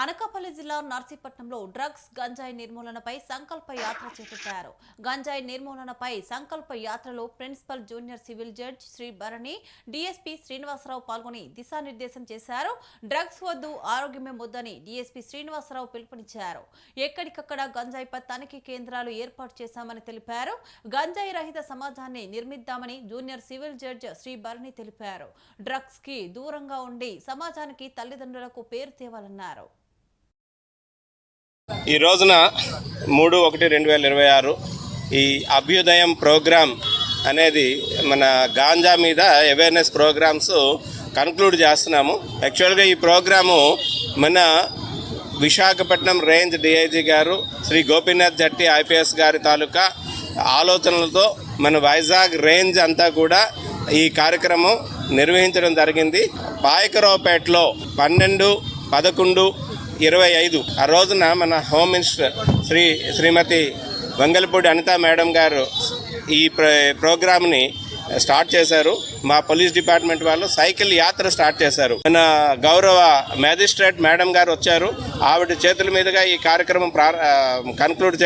అనకాపల్లి జిల్లా నర్సీపట్నంలో డ్రగ్స్ గంజాయి నిర్మూలనపై సంకల్ప యాత్ర చేపట్టారు. గంజాయి నిర్మూలనపై సంకల్ప యాత్రలో principal junior civil judge Shri Bharani, DSP Srinivasarao పాల్గొని దిశానిర్దేశం చేశారు. డ్రగ్స్ వద్దు, ఆరోగ్యమే ముద్దని డీఎస్పీ శ్రీనివాసరావు పిలుపునిచ్చారు. ఎక్కడికక్కడ గంజాయిపై తనిఖీ కేంద్రాలు ఏర్పాటు చేశామని తెలిపారు. గంజాయి రహిత సమాజాన్ని నిర్మిద్దామని junior civil judge Shri Bharani తెలిపారు. డ్రగ్స్ కి దూరంగా ఉండి సమాజానికి తల్లిదండ్రులకు పేరు తేవాలన్నారు. ఈ రోజున 3/1/2026 ఈ అభ్యుదయం ప్రోగ్రామ్ అనేది మన గాంజా మీద అవేర్నెస్ ప్రోగ్రామ్స్ కన్క్లూడ్ చేస్తున్నాము. యాక్చువల్గా ఈ ప్రోగ్రాము మన విశాఖపట్నం రేంజ్ డిఐజీ గారు శ్రీ గోపీనాథ్ జట్టి ఐపీఎస్ గారి తాలూకా ఆలోచనలతో మన వైజాగ్ రేంజ్ అంతా కూడా ఈ కార్యక్రమం నిర్వహించడం జరిగింది. పాయకరావుపేటలో 12/11/25 ఆ రోజున మన హోమ్ మినిస్టర్ శ్రీమతి వంగలపూడి అనితా మేడం గారు ఈ ప్రోగ్రామ్ని స్టార్ట్ చేశారు. మా పోలీస్ డిపార్ట్మెంట్ వాళ్ళు సైకిల్ యాత్ర స్టార్ట్ చేశారు. మన గౌరవ మ్యాజిస్ట్రేట్ మేడం గారు వచ్చారు. ఆవిడ చేతుల మీదుగా ఈ కార్యక్రమం కన్క్లూడ్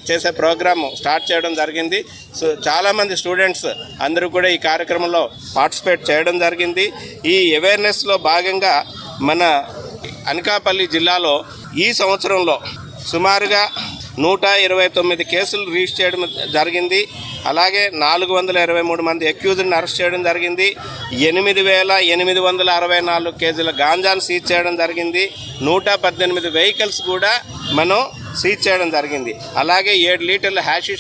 చేసే ప్రోగ్రామ్ స్టార్ట్ చేయడం జరిగింది. సో చాలామంది స్టూడెంట్స్ అందరూ కూడా ఈ కార్యక్రమంలో పార్టిసిపేట్ చేయడం జరిగింది. ఈ అవేర్నెస్లో భాగంగా మన అనకాపల్లి జిల్లాలో ఈ సంవత్సరంలో సుమారుగా 129 కేసులు రిజిస్టర్ చేయడం జరిగింది. అలాగే 423 మంది అక్యూజ్డ్ని అరెస్ట్ చేయడం జరిగింది. 8,864 కేజీల గాంజాను సీజ్ చేయడం జరిగింది. 118 వెహికల్స్ కూడా మనం సీజ్ చేయడం జరిగింది. అలాగే 7 లీటర్ల హ్యాషిష్